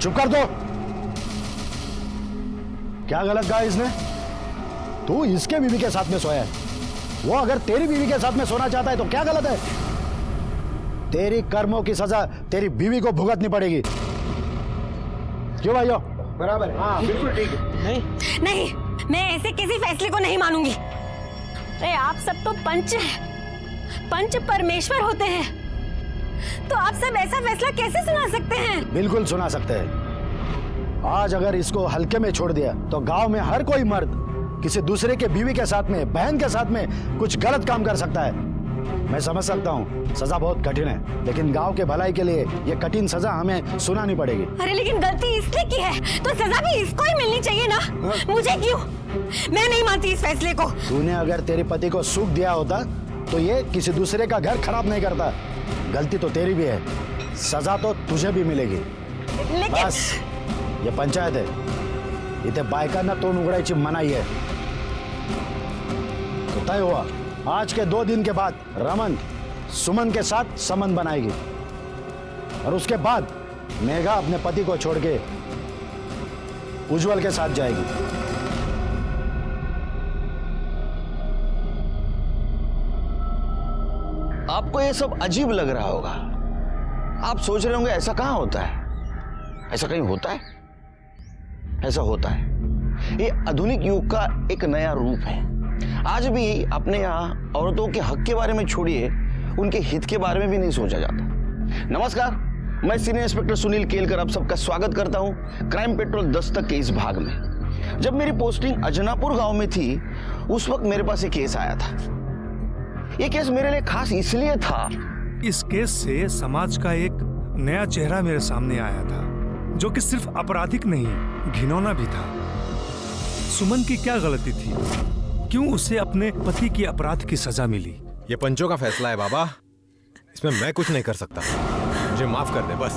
चुप कर दो। क्या गलत कहा इसने? तू इसके बीवी के साथ में सोया है, वो अगर तेरी बीवी के साथ में सोना चाहता है तो क्या गलत है? तेरी कर्मों की सजा तेरी बीवी को भुगतनी पड़ेगी। क्यों भाइयों? बराबर है। हाँ बिल्कुल ठीक है। नहीं, मैं ऐसे किसी फैसले को नहीं मानूंगी। अरे आप सब तो पंच हैं, पंच परमेश्वर होते हैं, तो आप सब ऐसा फैसला कैसे सुना सकते हैं? बिल्कुल सुना सकते हैं। आज अगर इसको हल्के में छोड़ दिया तो गांव में हर कोई मर्द किसी दूसरे के बीवी के साथ में, बहन के साथ में कुछ गलत काम कर सकता है। मैं समझ सकता हूँ सजा बहुत कठिन है, लेकिन गांव के भलाई के लिए ये कठिन सजा हमें सुनानी पड़ेगी। अरे लेकिन गलती इसने की है तो सजा भी इसको ही मिलनी चाहिए ना। मुझे क्यों? मैं नहीं मानती इस फैसले को। तूने अगर तेरे पति को सुख दिया होता तो ये किसी दूसरे का घर खराब नहीं करता। गलती तो तेरी भी है, सजा तो तुझे भी मिलेगी। लेकिन बस ये पंचायत है, इथे बायकांना तोंड उघडायची मनाई है। तो तय हुआ, आज के 2 दिन के बाद रमन सुमन के साथ संबंध बनाएगी और उसके बाद मेघा अपने पति को छोड़ के उज्जवल के साथ जाएगी। आपको ये सब अजीब लग रहा होगा। आप सोच रहे होंगे ऐसा कहां होता है, ऐसा कहीं होता है? ऐसा होता है। ये आधुनिक युग का एक नया रूप है। आज भी अपने यहाँ औरतों के हक के बारे में छोड़िए, उनके हित के बारे में भी नहीं सोचा जाता। नमस्कार, मैं सीनियर इंस्पेक्टर सुनील केलकर आप सबका स्वागत करता हूँ क्राइम पेट्रोल दस्तक के इस भाग में। जब मेरी पोस्टिंग अजनापुर गांव में थी, उस वक्त मेरे पास एक केस आया था। ये केस मेरे लिए खास इसलिए था, इस केस से समाज का एक नया चेहरा मेरे सामने आया था, जो कि सिर्फ आपराधिक नहीं, घिनौना भी था। सुमन की क्या गलती थी? क्यों उसे अपने पति की अपराध की सजा मिली? ये पंचों का फैसला है बाबा, इसमें मैं कुछ नहीं कर सकता। मुझे माफ कर दे बस।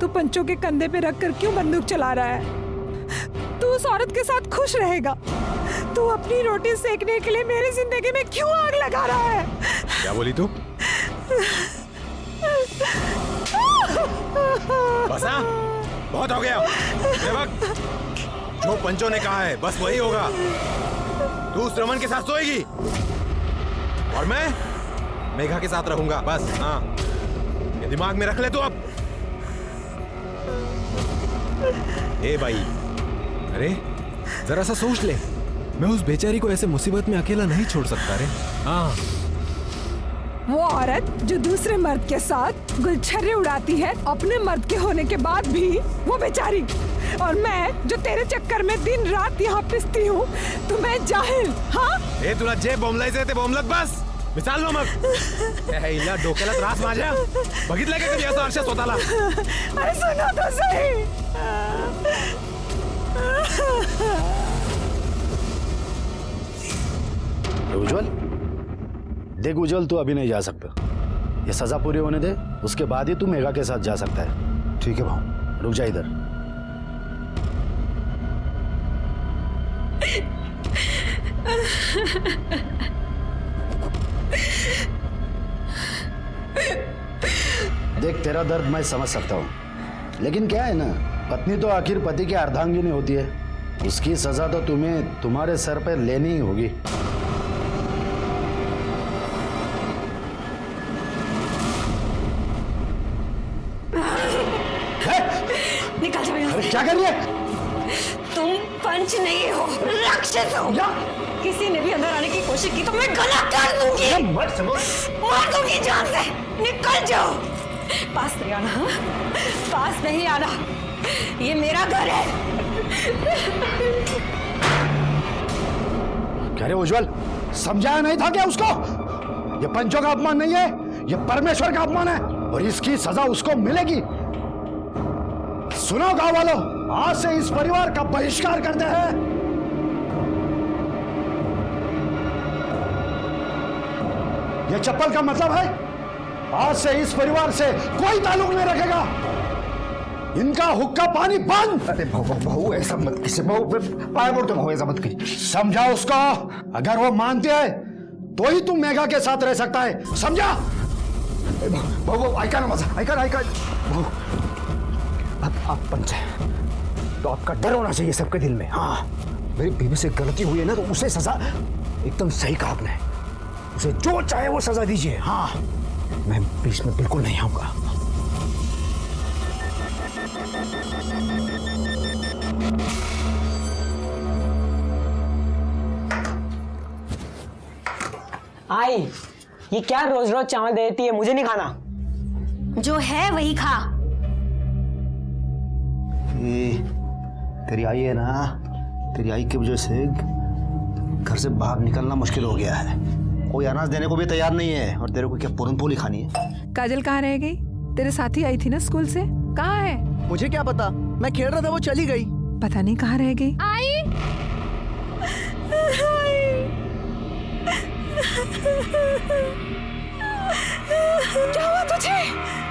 तू पंचों के कंधे पे रखकर क्यों बंदूक चला रहा है? तू उस औरत के साथ खुश रहेगा? तू अपनी रोटी सेकने के लिए मेरी जिंदगी में क्यों आग लगा रहा है? क्या बोली तू? बस हाँ, बहुत हो गया। सेवक, जो पंचों ने कहा है बस वही होगा। तू उस रमन के साथ सोएगी और मैं मेघा के साथ रहूंगा, बस। हाँ, ये दिमाग में रख ले तू अब। ए भाई, अरे जरा सा सोच ले, मैं उस बेचारी को ऐसे मुसीबत में अकेला नहीं छोड़ सकता रे। हाँ, वो औरत जो दूसरे मर्द के साथ गुलछर्रे उड़ाती है अपने मर्द के होने के बाद भी, वो बेचारी। और मैं जो तेरे चक्कर में दिन रात यहाँ पिसती हूँ, तो मैं जाहिल? हाँ, ए तुला जे बोंबलायचे ते बोंबलत बस, मिसाल नो मग। हिला डोक्याला त्रास माझ्या, बघितलं का कधी असं आरशात स्वतःला? अरे सुनो तो सही। उज्जवल, देख उज्जवल, तू अभी नहीं जा सकता। ये सजा पूरी होने दे, उसके बाद ही तू मेघा के साथ जा सकता है। ठीक है भाऊ, रुक जा इधर। देख, तेरा दर्द मैं समझ सकता हूँ, लेकिन क्या है ना, पत्नी तो आखिर पति की अर्धांगिनी होती है। इसकी सजा तो तुम्हें तुम्हारे सर पर लेनी ही होगी। निकल जाओ यहाँ अरे से। क्या कर रही है? तुम पंच नहीं हो, राक्षस हो। किसी ने भी अंदर आने की कोशिश की तो मैं गला काट दूंगी, मार दूंगी जान से। निकल जाओ, पास नहीं आना। हाँ? पास नहीं आना, ये मेरा घर है। कह रहे उज्जवल, समझाया नहीं था क्या उसको? ये पंचों का अपमान नहीं है, ये परमेश्वर का अपमान है और इसकी सजा उसको मिलेगी। सुनो गांव वालों, आज से इस परिवार का बहिष्कार करते हैं। ये चप्पल का मतलब है, आज से इस परिवार से कोई ताल्लुक नहीं रखेगा। इनका हुक्का पानी बंद। अरे भाऊ ऐसा मत कीजिए भाऊ, पाया पड़ता भाऊ, ऐसा मत कीजिए। समझा उसको, अगर वो मानते हैं तो ही तू मेघा के साथ रह सकता है, समझा? भाऊ ऐका ना माझा, ऐका भाऊ, आप पंच हैं तो आपका डर होना चाहिए सबके दिल में। हाँ, मेरी बीवी से गलती हुई है ना तो उसे सजा, एकदम सही कहा आपने, उसे जो चाहे वो सजा दीजिए। हाँ, मैं बीच में बिल्कुल नहीं आऊंगा। आई, ये क्या रोज रोज चावल दे देती है, मुझे नहीं खाना। जो है वही खा। तेरी आई है ना, तेरी आई की वजह से घर से बाहर निकलना मुश्किल हो गया है। कोई अनाज देने को भी तैयार नहीं है और तेरे को क्या पूरन पोली खानी है। काजल कहाँ रह गई? तेरे साथी आई थी ना स्कूल से, कहाँ है? मुझे क्या पता, मैं खेल रहा था, वो चली गई। पता नहीं कहाँ रह गई। आई क्या हुआ तुझे?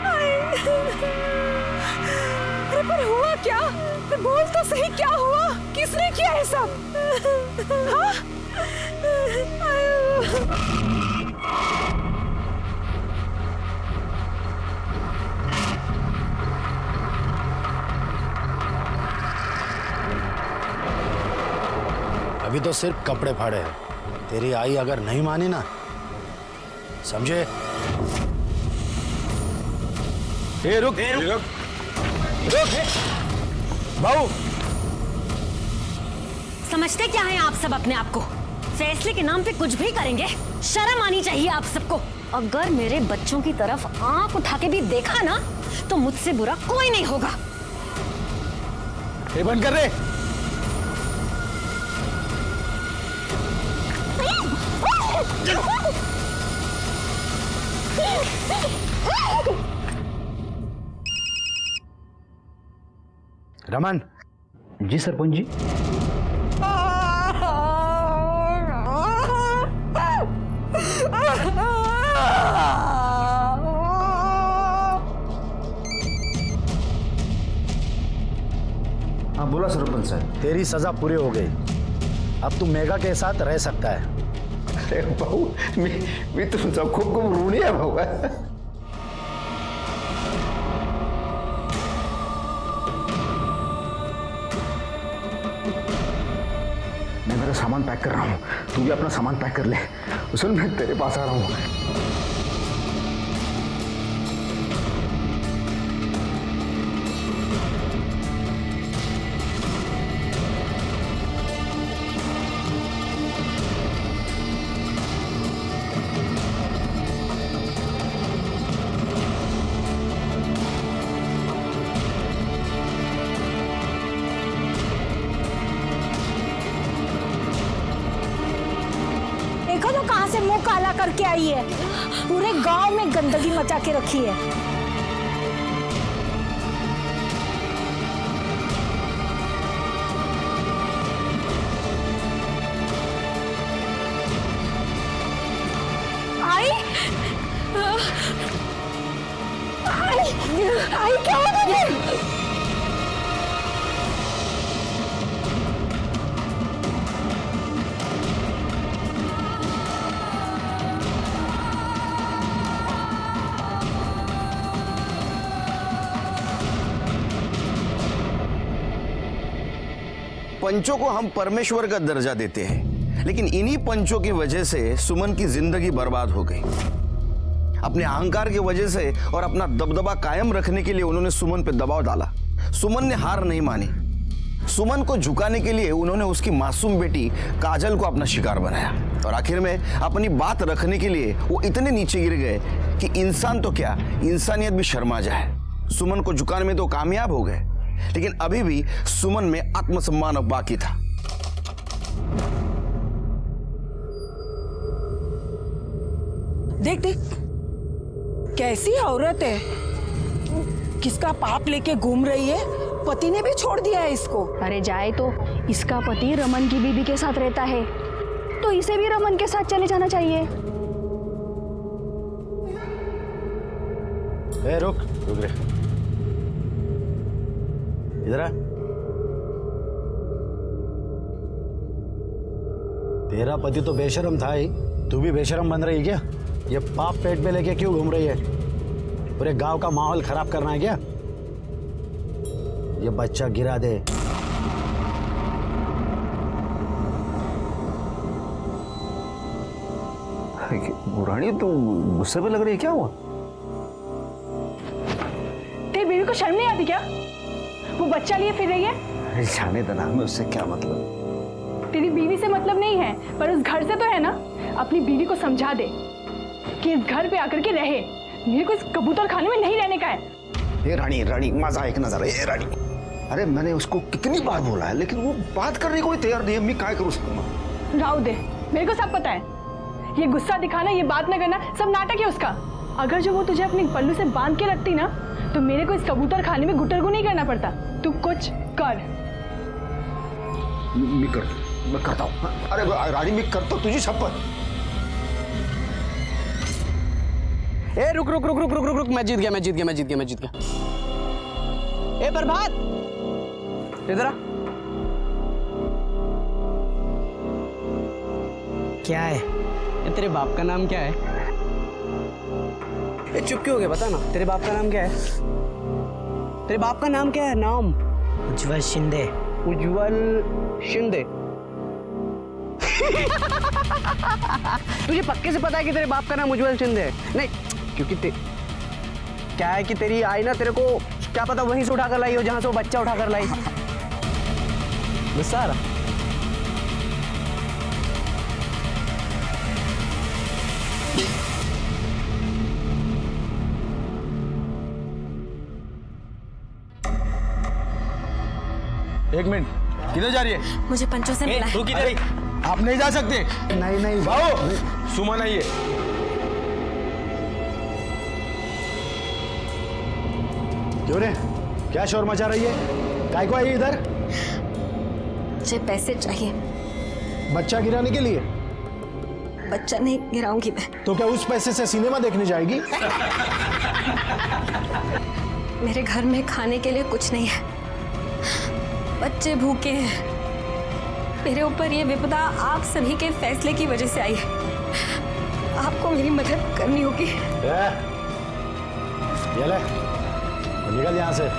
अरे पर हुआ क्या? बोल तो सही, क्या हुआ? किसने किया है सब? हाँ? अभी तो सिर्फ कपड़े फाड़े हैं। तेरी आई अगर नहीं मानी ना, समझे? रुक बाबू। समझते क्या है आप सब अपने आप को? फैसले के नाम पे कुछ भी करेंगे। शर्म आनी चाहिए आप सबको। अगर मेरे बच्चों की तरफ आंख उठा के भी देखा ना तो मुझसे बुरा कोई नहीं होगा। ये बंद कर रहे। रमन। जी सरपंच जी। हाँ बोला सरपंच साहब। तेरी सजा पूरी हो गई, अब तू मेघा के साथ रह सकता है। अरे भाऊ, मैं तुमचा खूप खूप ऋणी आहे भाऊ। मैं मेरा सामान पैक कर रहा हूँ, तू भी अपना सामान पैक कर ले। सुन, मैं तेरे पास आ रहा हूँ। देखो तो कहां से मुंह काला करके आई है। पूरे गांव में गंदगी मचा के रखी है। आई क्या हो गया? पंचों को हम परमेश्वर का दर्जा देते हैं, लेकिन इन्हीं पंचों की वजह से सुमन की जिंदगी बर्बाद हो गई। अपने अहंकार की वजह से और अपना दबदबा कायम रखने के लिए उन्होंने सुमन पे दबाव डाला। सुमन ने हार नहीं मानी। सुमन को झुकाने के लिए उन्होंने उसकी मासूम बेटी काजल को अपना शिकार बनाया और आखिर में अपनी बात रखने के लिए वो इतने नीचे गिर गए कि इंसान तो क्या, इंसानियत भी शर्मा जाए। सुमन को झुकाने में तो कामयाब हो गए, लेकिन अभी भी सुमन में आत्मसम्मान अब बाकी था। देख देख, कैसी औरत है, किसका पाप लेके घूम रही है। पति ने भी छोड़ दिया है इसको। अरे जाए तो, इसका पति रमन की बीबी के साथ रहता है तो इसे भी रमन के साथ चले जाना चाहिए। रुक रे, इधर आ। तेरा पति तो बेशरम था ही, तू भी बेशरम बन रही है क्या? ये पाप पेट पे लेके क्यों घूम रही है? पूरे गांव का माहौल खराब करना है क्या? ये बच्चा गिरा दे। रानी तुम गुस्से पे लग रही है, क्या हुआ? तेरी बीवी को शर्म नहीं आती क्या? वो बच्चा लिए फिर रही है। अरे जाने दो ना, हमें उससे क्या मतलब। तेरी बीवी से मतलब नहीं है, पर उस घर से तो है ना। अपनी बीवी को समझा दे कि इस घर पे आकर के रहे। मेरे को इस कबूतर खाने में नहीं रहने का है। ये रानी रानी मजा एक नजर है। ये रानी, अरे मैंने उसको कितनी बार बोला है, लेकिन वो बात करने को कोई तैयार नहीं है। मैं क्या करूँ उसको? राव दे, मेरे को सब पता है। ये गुस्सा दिखाना, ये बात ना करना, सब नाटक है उसका। अगर जो वो तुझे अपने पल्लू से बांध के रखती ना, तो मेरे को इस कबूतर खाने में गुटरगु नहीं करना पड़ता। तू कुछ कर। मैं करता हूँ। अरे रानी, मैं करता हूँ, तुझी शपथ। ए रुक रुक रुक रुक रुक रुक रुक, मैं जीत गया। ए प्रभात, इधर आ। क्या है ये? तेरे बाप का नाम क्या है? ए चुप क्यों हो गया? बता ना, तेरे बाप का नाम क्या है? तेरे बाप का नाम क्या है? नाम उज्जवल शिंदे। उज्जवल शिंदे। तुझे पक्के से पता है कि तेरे बाप का नाम उज्जवल शिंदे है? नहीं, क्योंकि क्या है कि तेरी आई ना, तेरे को क्या पता वहीं से उठाकर लाई हो जहां से वो बच्चा उठाकर लाई। गुस्सा आ रहा? एक मिनट, किधर जा रही है? मुझे पंचों से मिला है। तू किधर? आप नहीं जा सकते। नहीं बाबू, सुमन आई है। क्यों रे, क्या शोर मचा रही है? काय को आई इधर? मुझे पैसे चाहिए। बच्चा गिराने के लिए? बच्चा नहीं गिराऊंगी मैं। तो क्या उस पैसे से सिनेमा देखने जाएगी? मेरे घर में खाने के लिए कुछ नहीं है, बच्चे भूखे हैं। मेरे ऊपर ये विपदा आप सभी के फैसले की वजह से आई है। आपको मेरी मदद करनी होगी। ये ले, निकल यहां से।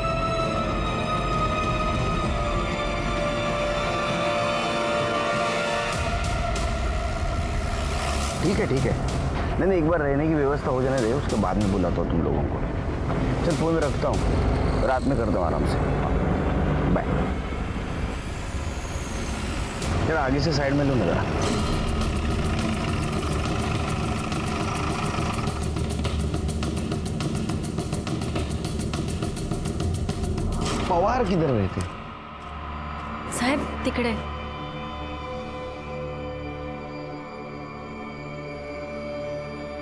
ठीक है। नहीं, एक बार रहने की व्यवस्था हो जाने दे, उसके बाद में बुलाता हूँ तुम लोगों को। चल फोन में रखता हूँ, रात में करता हूँ आराम से। बाय। चल आगे से साइड में लो नजर। पवार किधर रहते? साहब तिकडे।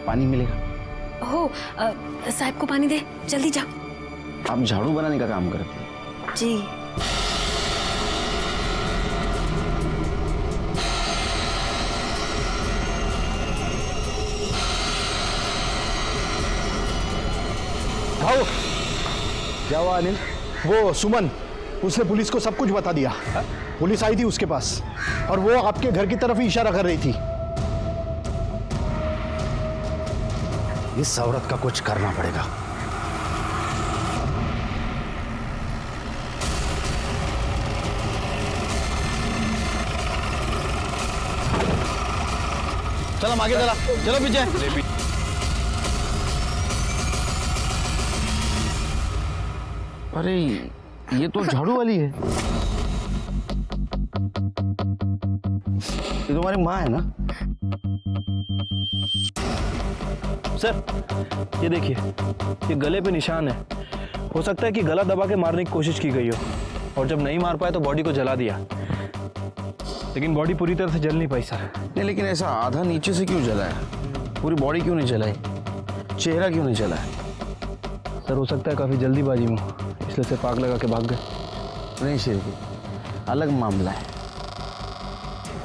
पानी मिलेगा? हो, साहब को पानी दे, जल्दी जाओ। आप झाड़ू बनाने का काम करते हैं? जी। आओ। क्या हुआ अनिल? वो सुमन, उसने पुलिस को सब कुछ बता दिया। पुलिस आई थी उसके पास और वो आपके घर की तरफ ही इशारा कर रही थी। इस औरत का कुछ करना पड़ेगा। चल हम आगे चला, चलो पीछे। अरे ये तो झाड़ू वाली है। ये तुम्हारी माँ है ना? सर ये देखिए, ये गले पे निशान है। हो सकता है कि गला दबा के मारने की कोशिश की गई हो, और जब नहीं मार पाए तो बॉडी को जला दिया, लेकिन बॉडी पूरी तरह से जल नहीं पाई सर। नहीं, लेकिन ऐसा आधा नीचे से क्यों जला है? पूरी बॉडी क्यों नहीं जलाई? चेहरा क्यों नहीं जला है? सर हो सकता है काफ़ी जल्दीबाजी में, इसलिए सिर्फ आग लगा के भाग गए। नहीं शेरकी, अलग मामला है।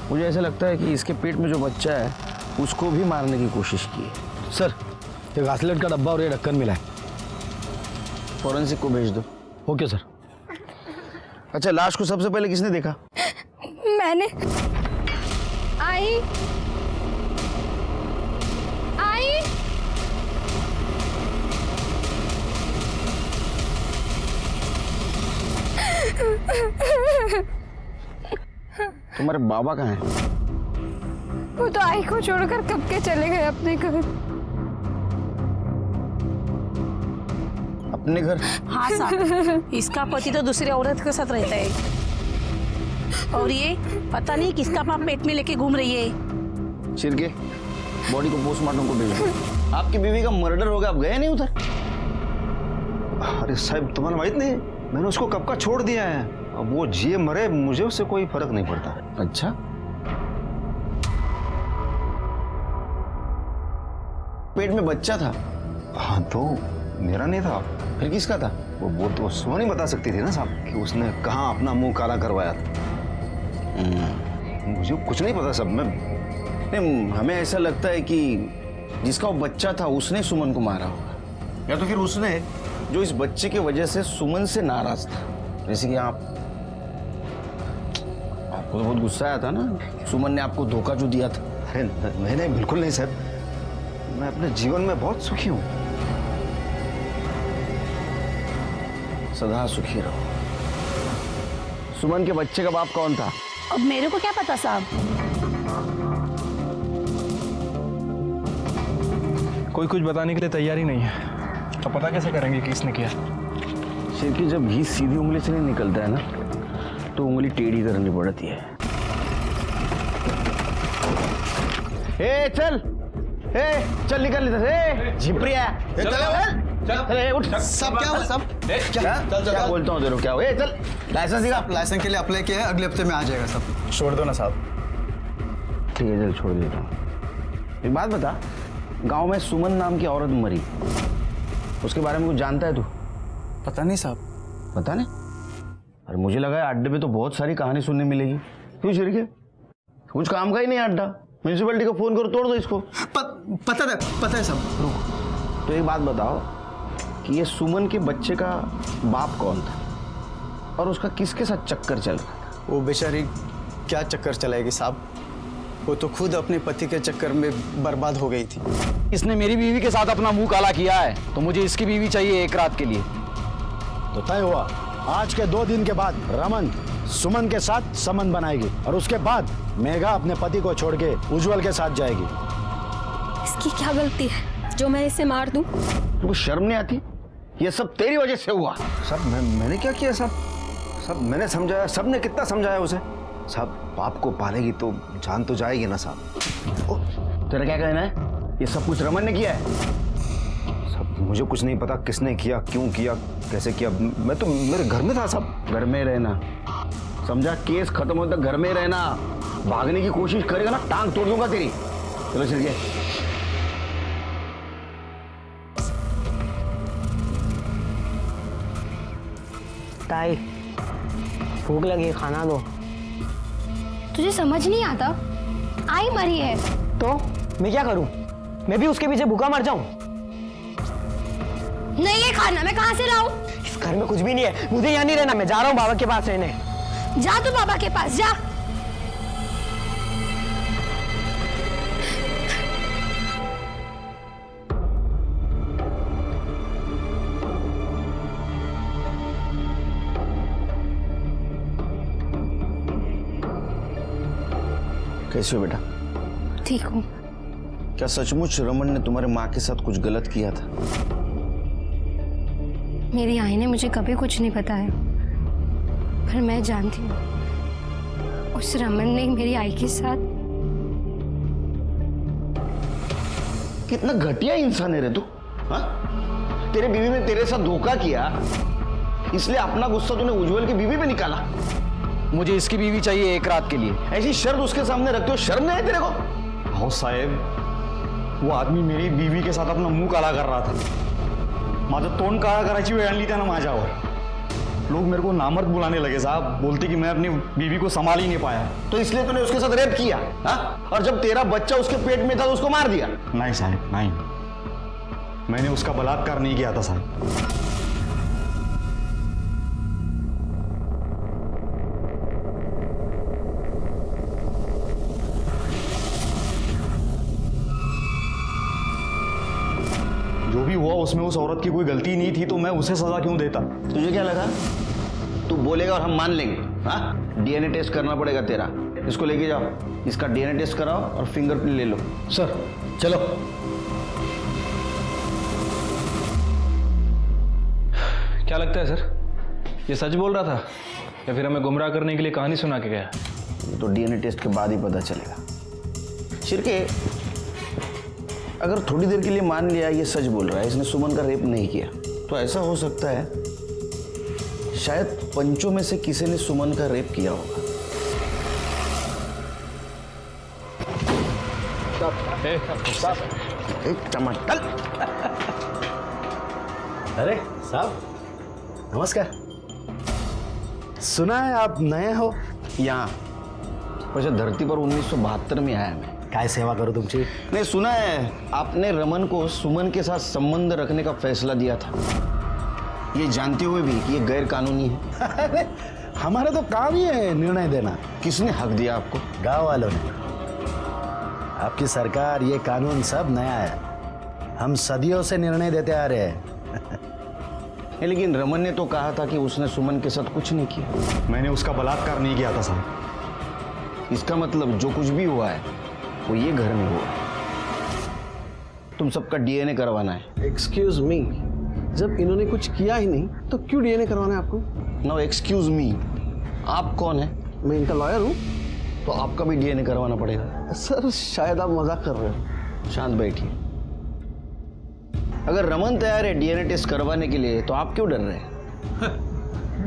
मुझे ऐसा लगता है कि इसके पेट में जो बच्चा है उसको भी मारने की कोशिश की है। सर, ये घासलेट का डब्बा और ये ढक्कन मिला है, फॉरेंसिक को भेज दो। Okay sir. अच्छा, लाश को सबसे पहले किसने देखा? मैंने। आई आई तुम्हारे बाबा कहाँ हैं? वो तो आई को छोड़कर कब के चले गए अपने घर। अपने घर? हाँ साहब, इसका पति तो दूसरी औरत के साथ रहता है और ये पता नहीं किसका पाप पेट में लेके घूम रही है। शिरके, बॉडी को पोस्टमार्टम को भेज दो। आपकी बीवी का मर्डर हो गया, आप गए नहीं उधर? अरे साहब, तुम्हें माहित नहीं, मैंने उसको कब का छोड़ दिया है। अब वो जिए मरे, मुझे उससे कोई फर्क नहीं पड़ता। अच्छा, पेट में बच्चा था? हाँ, तो मेरा नहीं था। फिर किसका था? वो तो सुमन ही बता सकती थी ना साहब कि उसने कहाँ अपना मुंह काला करवाया था। मुझे कुछ नहीं पता सब। नहीं, हमें ऐसा लगता है कि जिसका वो बच्चा था उसने सुमन को मारा होगा, या तो फिर उसने जो इस बच्चे की वजह से सुमन से नाराज था। जैसे कि आपको तो बहुत गुस्सा आया था ना, सुमन ने आपको धोखा जो दिया था। अरे नहीं, बिल्कुल नहीं साहब, मैं अपने जीवन में बहुत सुखी हूँ। सदा सुखी रहो। सुमन के बच्चे का बाप कौन था? अब मेरे को क्या पता साहब। कोई कुछ बताने के लिए तैयार ही नहीं है, तो पता कैसे करेंगे कि किसने किया? सिर्फ जब घी सीधी उंगली से नहीं निकलता है ना, तो उंगली टेढ़ी करनी पड़ती है। ए चल, चल निकल इधर से, झिपरिया। चल उठ। सब क्या हुआ? सब क्या बोलता हूँ तेरे को, क्या हुआ? चल, लाइसेंस दिखा। लाइसेंस के लिए अप्लाई किया है, अगले हफ्ते में आ जाएगा सब। छोड़ दो ना साहब। ठीक है, चल छोड़ देता हूँ। एक बात बता, गांव में सुमन नाम की औरत मरी, उसके बारे में कुछ जानता है तू? पता नहीं साहब। पता नहीं? अरे मुझे लगा है अड्डे पे तो बहुत सारी कहानी सुनने मिलेगी। क्यों शिरके, कुछ काम का ही नहीं अड्डा। म्यूनसिपैलिटी को फोन करो, तोड़ दो इसको। पता है सब। रुक, तो एक बात बताओ कि ये सुमन के बच्चे का बाप कौन था और उसका किसके साथ चक्कर चल रहा था? वो बेचारी क्या चक्कर चलाएगी साहब, वो तो खुद अपने पति के चक्कर में बर्बाद हो गई थी। इसने मेरी बीवी के साथ अपना मुंह काला किया है, तो मुझे इसकी बीवी चाहिए एक रात के लिए। तो तय हुआ, आज के 2 दिन के बाद रमन सुमन के साथ संबंध बनाएगी और उसके बाद मेघा अपने पति को छोड़ के उज्जवल के साथ जाएगी। इसकी क्या गलती है जो मैं इसे मार दूं? तुमको शर्म नहीं आती? ये सब तेरी वजह से हुआ। साहब मैंने क्या किया साहब? साहब मैंने समझाया, सबने कितना समझाया उसे। साहब बाप को पालेगी तो जान तो जाएगी ना साहब। तेरा क्या कहना है? ये सब कुछ रमन ने किया है? साहब मुझे कुछ नहीं पता किसने किया, क्यों किया, कैसे किया। मैं तो मेरे घर में था साहब। घर में रहना, समझा? केस खत्म होने तक घर में रहना। भागने की कोशिश करेगा ना, टांग तोड़ दूंगा तेरी। चलो चल गए। ताई, भूख लगी, खाना दो। तुझे समझ नहीं आता? आई मरी है तो मैं क्या करूं? मैं भी उसके पीछे भूखा मर जाऊं? नहीं, ये खाना मैं कहाँ से लाऊं? इस घर में कुछ भी नहीं है, मुझे यहाँ नहीं रहना। मैं जा रहा हूँ बाबा के पास रहने। जा तू बाबा के पास जा। कैसे हो बेटा? ठीक हूँ। क्या सचमुच रमन ने तुम्हारे माँ के साथ कुछ गलत किया था? मेरी आई ने मुझे कभी कुछ नहीं बताया, पर मैं जानती हूँ उस रमन ने मेरी आई के साथ। कितना घटिया इंसान है रे तू, हाँ? तेरे बीवी ने तेरे साथ धोखा किया, इसलिए अपना गुस्सा तूने उज्जवल की बीवी पे निकाला। मुझे इसकी बीवी चाहिए एक रात के लिए। ऐसी शर्त उसके सामने रखते हो, शर्म नहीं है तेरे को? हाँ साहेब, वो आदमी मेरी बीवी के साथ अपना मुंह काला कर रहा था। माझं तोंड काळा करायची वेळ आणली त्यानं माझ्यावर। लोग मेरे को नामर्द बुलाने लगे साहब, बोलते कि मैं अपनी बीवी को संभाल ही नहीं पाया। तो इसलिए तूने उसके साथ रेप किया, हाँ? और जब तेरा बच्चा उसके पेट में था तो उसको मार दिया? नहीं साहब, नहीं, मैंने उसका बलात्कार नहीं किया था साहब। जो भी हुआ उसमें उस औरत की कोई गलती नहीं थी, तो मैं उसे सजा क्यों देता? तुझे क्या लगा तू बोलेगा और हम मान लेंगे। हाँ, डीएनए टेस्ट करना पड़ेगा तेरा। इसको लेके जाओ, इसका डीएनए टेस्ट कराओ और फिंगरप्रिंट ले लो। सर चलो। क्या लगता है सर, ये सच बोल रहा था या फिर हमें गुमराह करने के लिए कहानी सुना के गया? तो डीएनए टेस्ट के बाद ही पता चलेगा। शिर्के, अगर थोड़ी देर के लिए मान लिया ये सच बोल रहा है, इसने सुमन का रेप नहीं किया, तो ऐसा हो सकता है शायद पंचों में से किसी ने सुमन का रेप किया होगा। टमाटर। अरे साहब नमस्कार। सुना है आप नए हो यहाँ? वैसे धरती पर 1972 में आया मैं। काय सेवा करूं तुमची? नहीं, सुना है आपने रमन को सुमन के साथ संबंध रखने का फैसला दिया था, ये जानते हुए भी कि ये गैर कानूनी है। अरे हमारा तो काम ही है निर्णय देना। किसने हक दिया आपको? गांव वालों ने। आपकी सरकार, ये कानून सब नया है, हम सदियों से निर्णय देते आ रहे हैं। लेकिन रमन ने तो कहा था कि उसने सुमन के साथ कुछ नहीं किया। मैंने उसका बलात्कार नहीं किया था साहब। इसका मतलब जो कुछ भी हुआ है वो ये घर में हुआ। तुम सबका डीएनए करवाना है। एक्सक्यूज मी, जब इन्होंने कुछ किया ही नहीं तो क्यों डीएनए करवाना है आपको? नो एक्सक्यूज मी, आप कौन है? मैं इनका लॉयर हूँ। तो आपका भी डीएनए करवाना पड़ेगा। सर शायद आप मजाक कर रहे हो। शांत बैठिए। अगर रमन तैयार है डीएनए टेस्ट करवाने के लिए तो आप क्यों डर रहे हैं?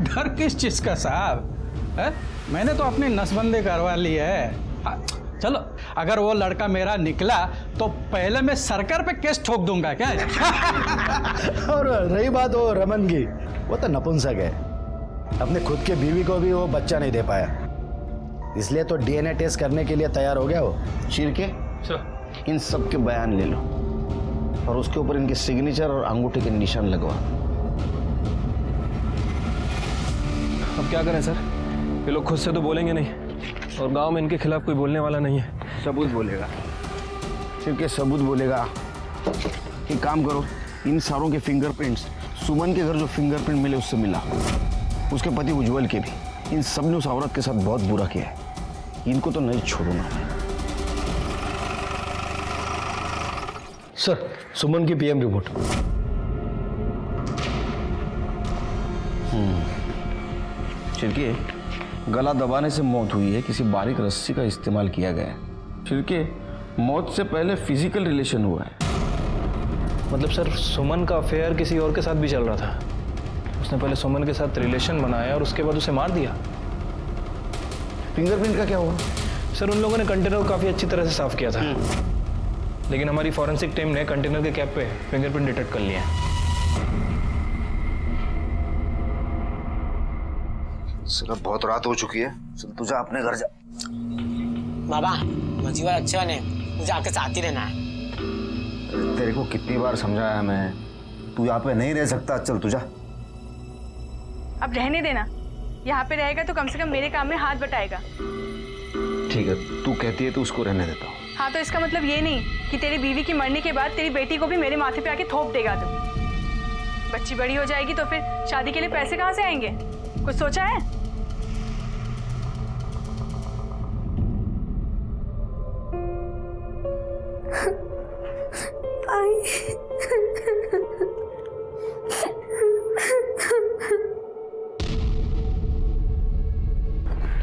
डर किस चीज का साहब है? मैंने तो अपनी नसबंदी करवा ली है। हाँ, चलो अगर वो लड़का मेरा निकला तो पहले मैं सरकार पे केस ठोक दूंगा क्या? और रही बात वो रमन की, वो तो नपुंसक है, अपने खुद के बीवी को भी वो बच्चा नहीं दे पाया, इसलिए तो डीएनए टेस्ट करने के लिए तैयार हो गया वो। शिर्के, इन सब के बयान ले लो और उसके ऊपर इनके सिग्नेचर और अंगूठे के निशान लगवा। अब क्या करें सर, ये लोग खुद से तो बोलेंगे नहीं और गांव में इनके खिलाफ कोई बोलने वाला नहीं है। सबूत बोलेगा। शिर्के सबूत बोलेगा। एक काम करो, इन सारों के फिंगरप्रिंट्स सुमन के घर जो फिंगरप्रिंट मिले उससे मिला, उसके पति उज्जवल के भी। इन सब ने उस औरत के साथ बहुत बुरा किया है, इनको तो नहीं छोड़ूंगा मैं। सर सुमन की पीएम रिपोर्ट। छिड़के, गला दबाने से मौत हुई है, किसी बारीक रस्सी का इस्तेमाल किया गया है। छिड़के, मौत से पहले फिजिकल रिलेशन हुआ है। मतलब सर सुमन का अफेयर किसी और के साथ भी चल रहा था, उसने पहले सुमन के साथ रिलेशन बनाया और उसके बाद उसे मार दिया। फिंगरप्रिंट का क्या हुआ? सर उन लोगों ने कंटेनर को काफी अच्छी तरह से साफ किया था, लेकिन हमारी फॉरेंसिक टीम ने कंटेनर के कैप पे फिंगरप्रिंट डिटेक्ट कर लिया। सिर्फ बहुत रात हो चुकी है, तू जा अपने घर जा। बाबा मजीवा अच्छा ने मुझे आपके साथ ही रहना है। तेरे को कितनी बार समझाया मैं, तू यहाँ पे नहीं रह सकता, चल तू जा। अब रहने देना, यहाँ पे रहेगा तो कम से कम मेरे काम में हाथ बटाएगा। ठीक है, तू कहती है तो उसको रहने देता हूँ। हाँ तो इसका मतलब ये नहीं कि तेरी बीवी की मरने के बाद तेरी बेटी को भी मेरे माथे पे आके थोप देगा तू। बच्ची बड़ी हो जाएगी तो फिर शादी के लिए पैसे कहाँ से आएंगे? कुछ सोचा है?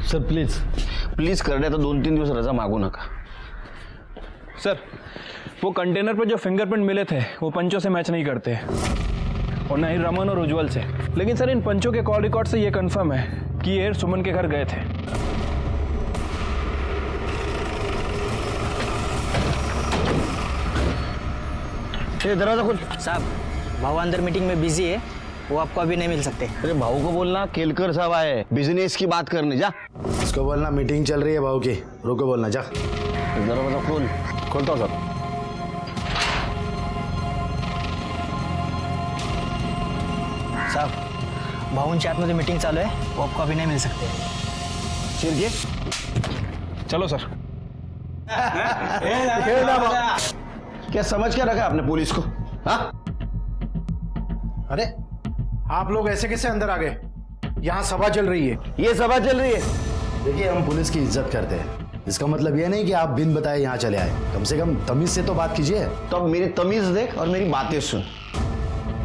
सर प्लीज प्लीज कर दे, तो 2-3 दिवस रजा मागू नका। सर वो कंटेनर पर जो फिंगरप्रिंट मिले थे वो पंचों से मैच नहीं करते और ना ही रमन और उज्जवल से। लेकिन सर इन पंचों के कॉल रिकॉर्ड से ये कंफर्म है कि ये सुमन के घर गए थे। ये दरवाजा खुद। साहब भाव अंदर मीटिंग में बिजी है, वो आपको अभी नहीं मिल सकते। अरे भाऊ को बोलना केलकर साहब आए बिजनेस की बात करने। जा इसको बोलना मीटिंग चल रही है भाऊ की, रुको बोलना। जा दरवाजा खोल। खोलता हूँ सर। साहब भाऊंच्या आतमध्ये मीटिंग चालू है, वो आपको अभी नहीं मिल सकते। चिरके चलो सर। क्या समझ क्या रखा आपने पुलिस को? हाँ अरे आप लोग ऐसे कैसे अंदर आ गए? यहाँ सभा चल रही है। ये सभा चल रही है। देखिए, हम पुलिस की इज्जत करते हैं, इसका मतलब ये नहीं कि आप बिन बताए यहाँ चले आए। कम से कम तमीज से तो बात कीजिए। तो अब मेरी तमीज देख और मेरी बातें सुन।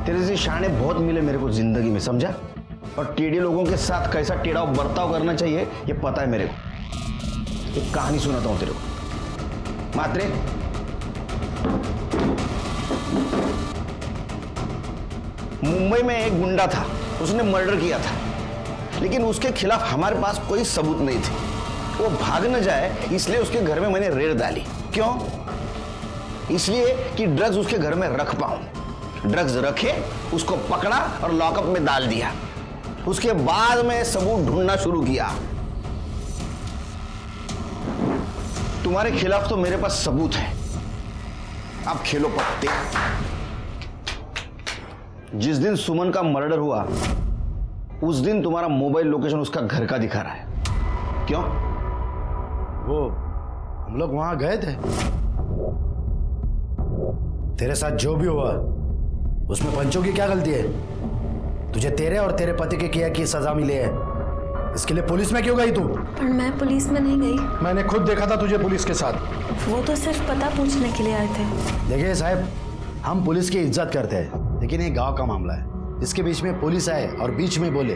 तेरे से शाने बहुत मिले मेरे को जिंदगी में, समझा? और टेढ़े लोगों के साथ कैसा टेढ़ा बर्ताव करना चाहिए ये पता है मेरे को। एक कहानी सुनाता हूँ तेरे को। मात्रे, मुंबई में एक गुंडा था, उसने मर्डर किया था, लेकिन उसके खिलाफ हमारे पास कोई सबूत नहीं थे। वो भाग न जाए इसलिए उसके घर में मैंने रेड डाली। क्यों? इसलिए कि ड्रग्स उसके घर में रख पाऊं। ड्रग्स रखे, उसको पकड़ा और लॉकअप में डाल दिया। उसके बाद में सबूत ढूंढना शुरू किया। तुम्हारे खिलाफ तो मेरे पास सबूत है, अब खेलो पत्ते। जिस दिन सुमन का मर्डर हुआ उस दिन तुम्हारा मोबाइल लोकेशन उसका घर का दिखा रहा है। क्यों? वो हम लोग वहां गए थे। तेरे साथ जो भी हुआ उसमें पंचों की क्या गलती है? तुझे तेरे और तेरे पति के किया की सजा मिली है, इसके लिए पुलिस में क्यों गई तू? पर मैं पुलिस में नहीं गई। मैंने खुद देखा था तुझे पुलिस के साथ। वो तो सिर्फ पता पूछने के लिए आए थे। देखिए साहब, हम पुलिस की इज्जत करते हैं, लेकिन ये गांव का मामला है। इसके बीच में पुलिस आए और बीच में बोले,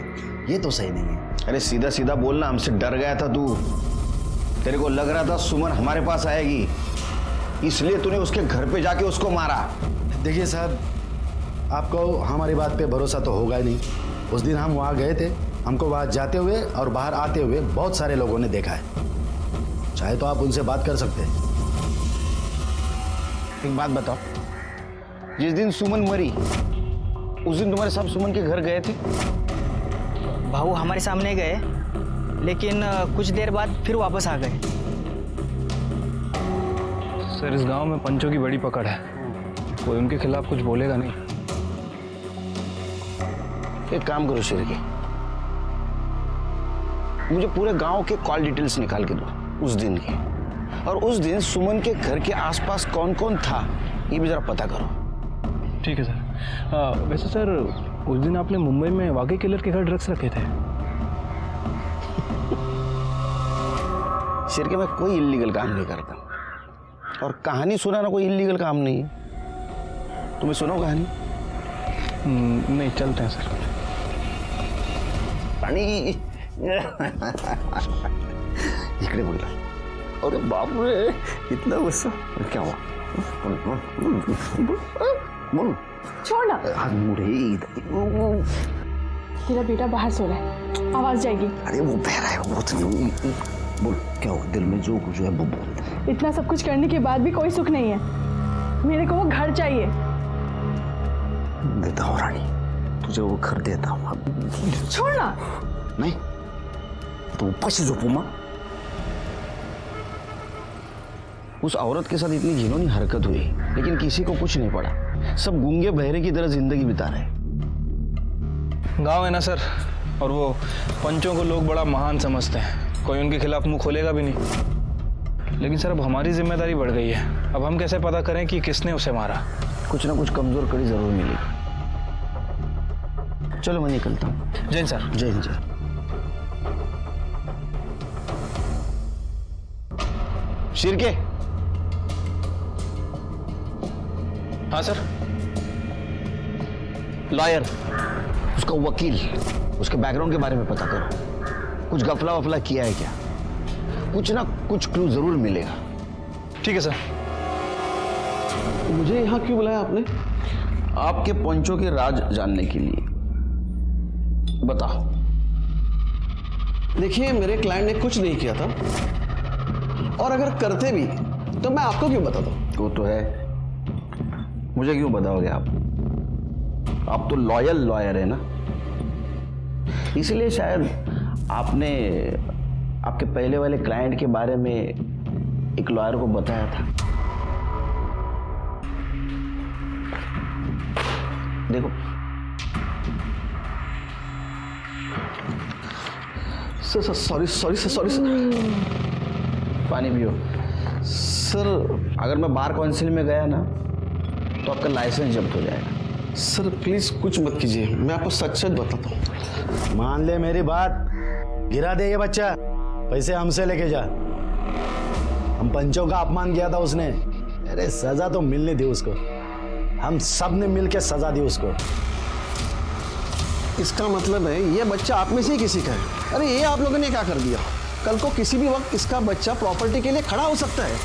ये तो सही नहीं है। अरे सीधा सीधा बोलना, हमसे डर गया था तू। तेरे को लग रहा था सुमन हमारे पास आएगी, इसलिए तूने उसके घर पे जाके उसको मारा। देखिए साहब, आपको हमारी बात पे भरोसा तो होगा ही नहीं। उस दिन हम वहाँ गए थे, हमको वहाँ जाते हुए और बाहर आते हुए बहुत सारे लोगों ने देखा है। चाहे तो आप उनसे बात कर सकते हैं। एक बात बताओ, जिस दिन सुमन मरी उस दिन तुम्हारे साहब सुमन के घर गए थे? भाऊ हमारे सामने गए, लेकिन कुछ देर बाद फिर वापस आ गए। सर, इस गांव में पंचों की बड़ी पकड़ है, कोई उनके खिलाफ कुछ बोलेगा नहीं। एक काम करो शिरके, मुझे पूरे गांव के कॉल डिटेल्स निकाल के दो उस दिन के, और उस दिन सुमन के घर के आसपास कौन कौन था ये भी जरा पता करो। ठीक है सर। वैसे सर, उस दिन आपने मुंबई में वाकई किलर के घर ड्रग्स रखे थे? शिरके, मैं कोई इल्लीगल काम नहीं करता, और कहानी सुनाना कोई इल्लीगल काम नहीं है। तुम्हें सुनो कहानी? नहीं, चलते हैं सर। पानी इकडे बोला। अरे बाप रे, इतना गुस्सा, क्या हुआ? बोल। छोड़ ना। इधर तेरा बेटा बाहर सो रहा है, आवाज जाएगी। अरे वो बह रहा है, बोल क्या हुआ? दिल में जो कुछ है वो बोल। इतना सब कुछ करने के बाद भी कोई सुख नहीं है। मेरे को वो घर चाहिए। देता हूँ रानी, तुझे वो घर देता हूँ। छोड़ ना। नहीं तो ऊपर से झोंकू माँ। उस औरत के साथ इतनी घिनौनी हरकत हुई, लेकिन किसी को कुछ नहीं पड़ा। सब गूंगे बहरे की तरह जिंदगी बिता रहे। गांव है ना सर, और वो पंचों को लोग बड़ा महान समझते हैं, कोई उनके खिलाफ मुंह खोलेगा भी नहीं। लेकिन सर, अब हमारी जिम्मेदारी बढ़ गई है। अब हम कैसे पता करें कि किसने उसे मारा? कुछ ना कुछ कमजोर कड़ी जरूर मिलेगी। चलो मैं निकलता हूँ। जय सर। जय हिंद। जय। शिरके। हाँ सर। लॉयर, उसका वकील, उसके बैकग्राउंड के बारे में पता करो। कुछ गफला वफला किया है क्या? कुछ ना कुछ क्लू जरूर मिलेगा। ठीक है सर। मुझे यहाँ क्यों बुलाया आपने? आपके पंचों के राज जानने के लिए। बताओ। देखिए, मेरे क्लाइंट ने कुछ नहीं किया था, और अगर करते भी तो मैं आपको क्यों बताता? वो तो है, मुझे क्यों बताओगे आप? आप तो लॉयल लॉयर है ना, इसलिए शायद आपने आपके पहले वाले क्लाइंट के बारे में एक लॉयर को बताया था। देखो, सॉरी सॉरी सॉरी सर। पानी पियो। सर, अगर मैं बार काउंसिल में गया ना तो आपका लाइसेंस जब्त हो जाएगा। सर प्लीज कुछ मत कीजिए, मैं आपको सच सच बताता हूँ। मान ले मेरी बात, गिरा दे ये बच्चा, पैसे हमसे लेके जा। हम पंचों का अपमान किया था उसने, अरे सजा तो मिलनी थी उसको, हम सब ने मिलकर सजा दी उसको। इसका मतलब है ये बच्चा आप में से ही किसी का है। अरे ये आप लोगों ने क्या कर दिया? कल को किसी भी वक्त इसका बच्चा प्रॉपर्टी के लिए खड़ा हो सकता है।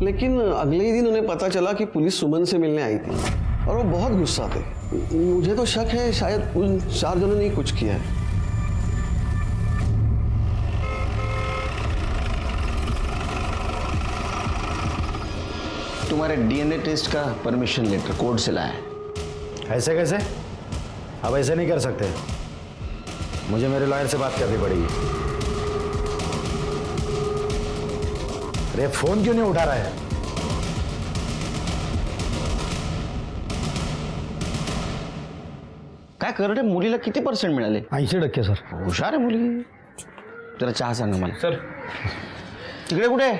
लेकिन अगले ही दिन उन्हें पता चला कि पुलिस सुमन से मिलने आई थी और वो बहुत गुस्सा थे। मुझे तो शक है शायद उन 4 जनों ने ही कुछ किया है। तुम्हारे डीएनए टेस्ट का परमिशन लेटर कोर्ट से लाया है। ऐसे कैसे? अब ऐसे नहीं कर सकते, मुझे मेरे लॉयर से बात करनी पड़ेगी। अरे फोन क्यों नहीं उठा रहा है? काय करडे मुलीला किती % मिळाले? 80% सर. हुशार आहे मुली. जरा चहा सांगा मला. सर तिकडे कुठे?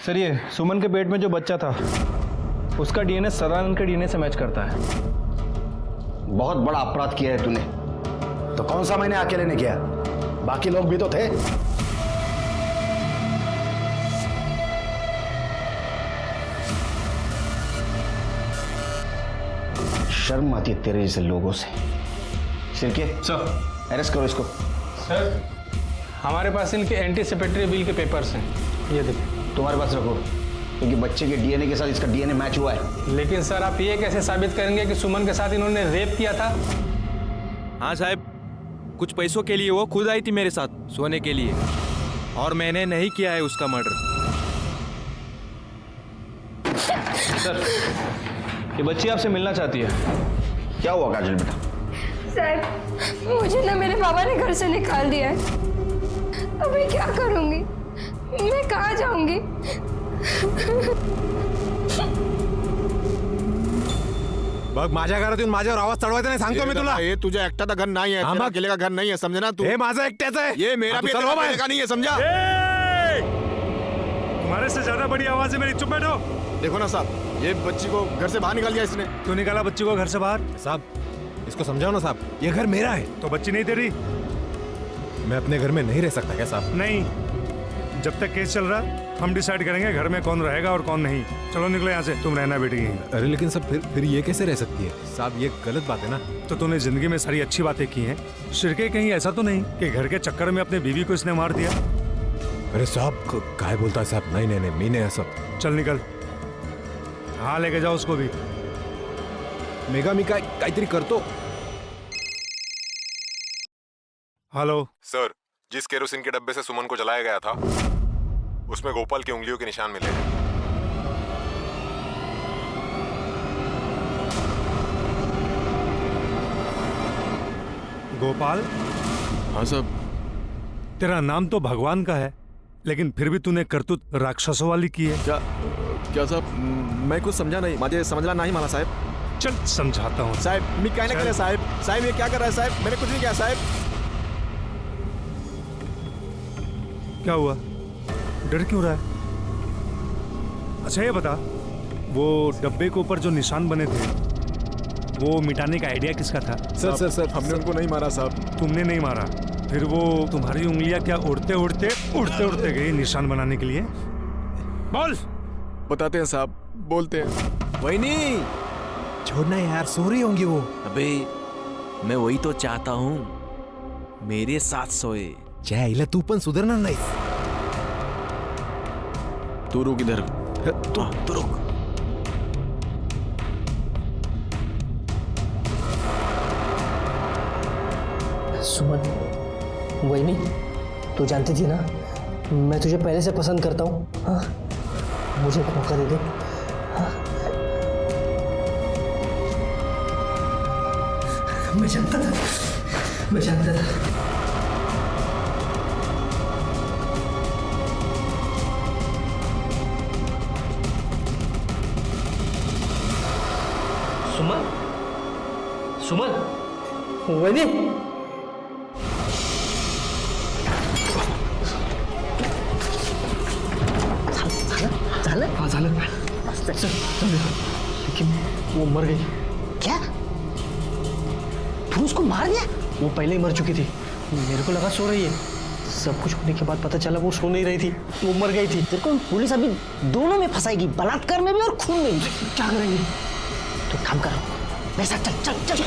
सर ये सुमन के पेट में जो बच्चा था उसका डीएनए सदानंद के डीएनए से मैच करता है। बहुत बड़ा अपराध किया है तूने। तो कौन सा मैंने अकेले ने किया? बाकी लोग भी तो थे। शर्म आती है तेरे जैसे लोगों से। सिरके सर अरेस्ट करो इसको। सर हमारे पास इनके एंटीसिपेटरी बिल के पेपर्स हैं, ये देखिए। तुम्हारे पास रखो, क्योंकि बच्चे के डीएनए के साथ इसका डीएनए मैच हुआ है। लेकिन सर आप ये कैसे साबित करेंगे कि सुमन के साथ इन्होंने रेप किया था? हाँ साहब, कुछ पैसों के लिए वो खुद आई थी मेरे साथ सोने के लिए, और मैंने नहीं किया है उसका मर्डर। सर ये बच्ची आपसे मिलना चाहती है। क्या हुआ काजल बेटा? साहब मुझे ना मेरे बाबा ने घर से निकाल दिया है, अब मैं क्या करूंगी? मैं कहाँ जाऊंगी? बघ माझ्या घरातून माझ्यावर आवाज चढवायचा नाही, सांगतो मी तुला. हे तुझ्या एकट्याचं घर नाही आहे, तेरा अकेले का घर नहीं है, समझे ना तू? हे माझा एकट्याचं आहे. ये मेरा भी अकेले का नहीं है, समझा? तुम्हारे से ज्यादा बड़ी आवाज है मेरी, चुप बैठो। देखो ना साहब, ये बच्ची को घर से बाहर निकाल दिया इसने। क्यों निकाला बच्ची को घर से बाहर? साहब इसको समझाओ ना साहब, ये घर मेरा है। तो बच्ची नहीं तेरी? मैं अपने घर में नहीं रह सकता क्या साहब? नहीं, जब तक केस चल रहा हम डिसाइड करेंगे घर में कौन रहेगा और कौन नहीं। चलो निकलो यहाँ से, तुम रहना बेटी यहीं। अरे लेकिन सब फिर ये कैसे रह सकती है साहब? ये गलत बात है ना। तो तूने जिंदगी में सारी अच्छी बातें की हैं, शिरके कहीं ऐसा तो नहीं कि घर के चक्कर में अपने बीवी को इसने मार दिया? अरे साहब काय बोलता है साहब? नहीं नहीं नहीं, मी नहीं ऐसा। चल निकल, हाँ लेके जाओ उसको भी। मेगा मी काहीतरी करतो। हेलो सर, जिस केरोसिन के डब्बे से सुमन को जलाया गया था उसमें गोपाल की उंगलियों के निशान मिले हैं। गोपाल? हाँ साहब। तेरा नाम तो भगवान का है, लेकिन फिर भी तूने करतूत राक्षसों वाली की है। क्या साहब? मैं कुछ समझा नहीं, मुझे समझना नहीं माना साहब। चल समझाता हूँ साहब। मैं क्या नहीं कर रहा साहब? साहब ये क्या कर रहा है साहब? मैंने कुछ नहीं किया साहब। क्या हुआ? डर क्यों रहा है? अच्छा ये बता, वो डब्बे के ऊपर जो निशान बने थे वो मिटाने का आइडिया किसका था? सर हमने उनको नहीं मारा साहब। तुमने नहीं मारा? फिर वो तुम्हारी उंगलियां क्या उड़ते उड़ते गई निशान बनाने के लिए? बोल। बताते हैं साहब, बोलते हैं। वही नहीं, छोड़ना यार, सो रही होंगी वो। अबे मैं वही तो चाहता हूँ, मेरे साथ सोए। चाहे तू पण सुधारणार नाही। तू रुक इधर। तू रुक। सुमन, वही नहीं, तू जानती थी ना मैं तुझे पहले से पसंद करता हूँ। हाँ, मुझे एक मौका दे दे। हाँ? मैं जानता था। सुमन, वही नहीं। झालं? लेकिन वो मर गई। क्या? तू उसको मार दिया? वो पहले ही मर चुकी थी, मेरे को लगा सो रही है। सब कुछ होने के बाद पता चला वो सो नहीं रही थी, वो मर गई थी। तेरे को पुलिस अभी दोनों में फंसाएगी, बलात्कार में भी और खून में भी। क्या करेंगे? तो काम करो, मेरे साथ चल चल चल।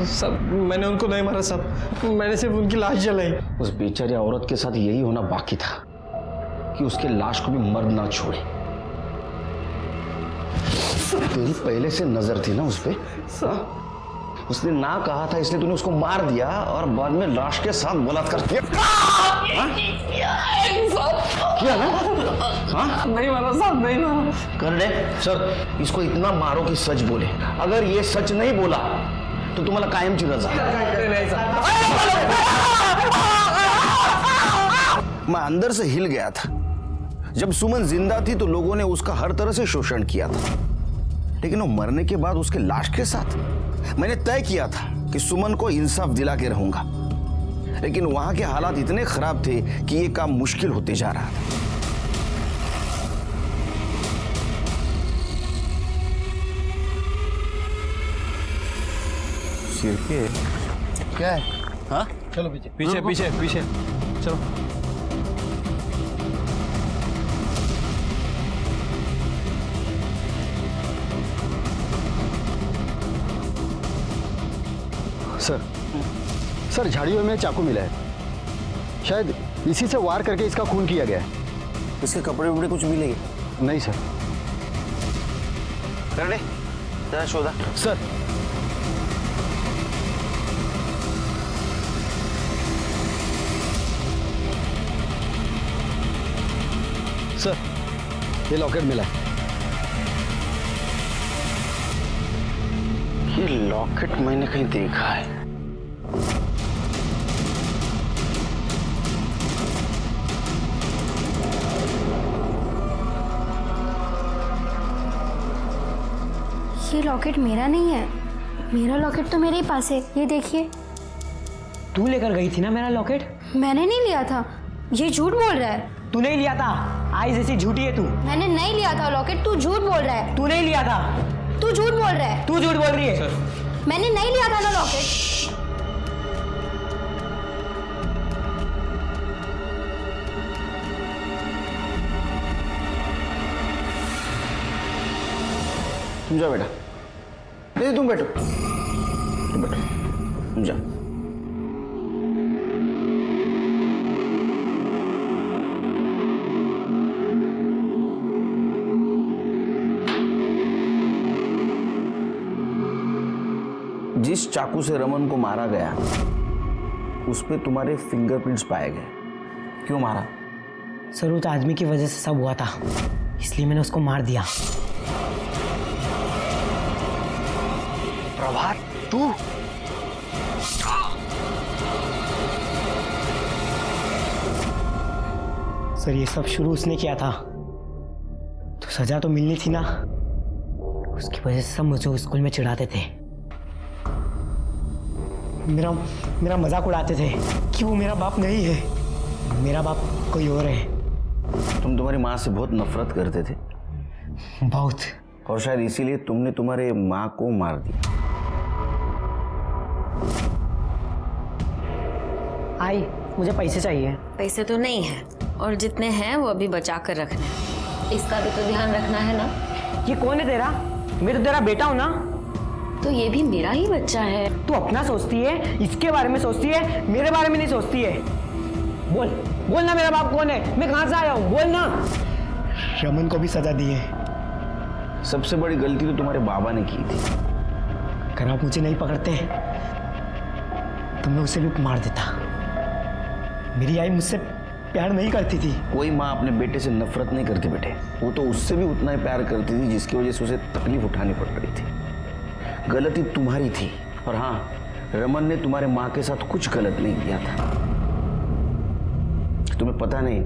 साहब मैंने उनको नहीं मारा साहब, मैंने सिर्फ उनकी लाश जलाई। उस बेचारी औरत के साथ यही होना बाकी था कि उसके लाश को भी मर्द ना छोड़े। तेरी पहले से नजर थी ना उस पे। उसने ना कहा था इसलिए तूने उसको मार दिया और बाद में लाश के साथ बलात्कार किया। किया ना? हाँ? नहीं मारा साहब, नहीं मारा। कर दे सर, इसको इतना मारो कि सच बोले। अगर ये सच नहीं बोला तो तुम्हाला कायमची रजा। मैं अंदर से हिल गया था। जब सुमन जिंदा थी तो लोगों ने उसका हर तरह से शोषण किया था, लेकिन वो मरने के बाद उसके लाश के साथ मैंने तय किया था कि सुमन को इंसाफ दिला के रहूंगा, लेकिन वहां के हालात इतने खराब थे कि ये काम मुश्किल होते जा रहा था। सिर के क्या है? हाँ, चलो पीछे पीछे पीछे पीछे चलो। सर झाड़ियों में चाकू मिला है, शायद इसी से वार करके इसका खून किया गया है। इसके कपड़े वपड़े कुछ मिले? नहीं सर। कर ले जरा शोधा। सर ये लॉकेट मिला है। ये लॉकेट मैंने कहीं देखा है। ये लॉकेट मेरा नहीं है, मेरा लॉकेट तो मेरे ही पास है। ये देखिए। तू लेकर गई थी ना मेरा लॉकेट? मैंने नहीं लिया था, ये झूठ बोल रहा है। तू नहीं लिया था, आई जैसी झूठी है तू। मैंने नहीं लिया था लॉकेट, तू झूठ बोल रहा है। तू नहीं लिया था, तू झूठ बोल रहा है। तू झूठ बोल रही है। मैंने नहीं लिया था ना लॉकेट। तुम जाओ बेटा, नहीं तुम बैठो, तुम बैठो, तुम जाओ। जिस चाकू से रमन को मारा गया उस पे तुम्हारे फिंगरप्रिंट्स पाए गए। क्यों मारा? सर उस आदमी की वजह से सब हुआ था, इसलिए मैंने उसको मार दिया। प्रभात, तू? सर ये सब शुरू उसने किया था, तो सजा तो मिलनी थी ना। उसकी वजह से सब मुझे स्कूल में चिढ़ाते थे, मेरा मजाक उड़ाते थे कि वो मेरा बाप नहीं है, मेरा बाप कोई और है। तुम तुम्हारी माँ से बहुत नफरत करते थे? बहुत। और शायद इसीलिए तुमने तुम्हारे माँ को मार दिया। आई, मुझे पैसे चाहिए। पैसे तो नहीं है, और जितने हैं वो अभी बचा कर रखने हैं। इसका भी तो ध्यान रखना है ना। ये कौन है तेरा? मैं तो तेरा बेटा हूँ ना। तो ये भी मेरा ही बच्चा है। तू अपना सोचती है, इसके बारे में सोचती है, मेरे बारे में नहीं सोचती है। बोल बोल ना, मेरा बाप कौन है, मैं कहाँ से आया हूँ, बोल ना। रमन को भी सजा दी है। सबसे बड़ी गलती तो तुम्हारे बाबा ने की थी। अगर आप मुझे नहीं पकड़ते तो मैं उसे भी मार देता। मेरी आई मुझसे प्यार नहीं करती थी। कोई माँ अपने बेटे से नफरत नहीं करती बेटे, वो तो उससे भी उतना ही प्यार करती थी जिसकी वजह से उसे तकलीफ उठानी पड़ रही थी। गलती तुम्हारी थी, और हाँ, रमन ने तुम्हारे माँ के साथ कुछ गलत नहीं किया था। तुम्हें पता नहीं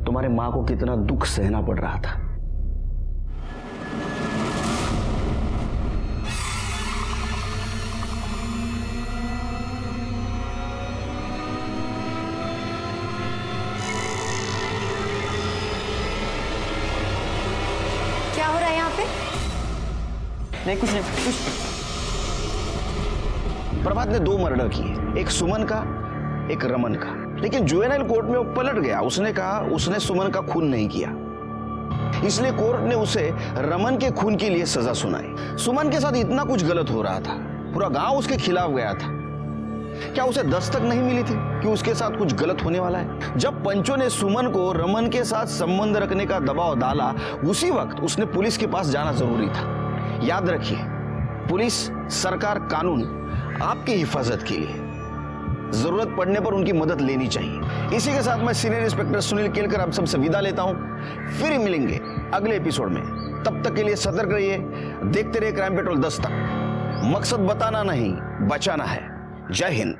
तुम्हारे माँ को कितना दुख सहना पड़ रहा था। नहीं कुछ नहीं कुछ। प्रभात ने 2 मर्डर किए, एक सुमन का, एक रमन का। लेकिन जुवेनाइल कोर्ट में वो पलट गया। उसने कहा उसने सुमन का खून नहीं किया, इसलिए कोर्ट ने उसे रमन के खून के लिए सजा सुनाई। सुमन के साथ इतना कुछ गलत हो रहा था, पूरा गांव उसके खिलाफ गया था। क्या उसे दस्तक नहीं मिली थी कि उसके साथ कुछ गलत होने वाला है? जब पंचों ने सुमन को रमन के साथ संबंध रखने का दबाव डाला, उसी वक्त उसने पुलिस के पास जाना जरूरी था। याद रखिए, पुलिस, सरकार, कानून आपकी हिफाजत के लिए, जरूरत पड़ने पर उनकी मदद लेनी चाहिए। इसी के साथ मैं सीनियर इंस्पेक्टर सुनील केलकर आप सबसे विदा लेता हूं। फिर मिलेंगे अगले एपिसोड में। तब तक के लिए सतर्क रहिए, देखते रहिए क्राइम पेट्रोल 10 तक। मकसद बताना नहीं, बचाना है। जय हिंद।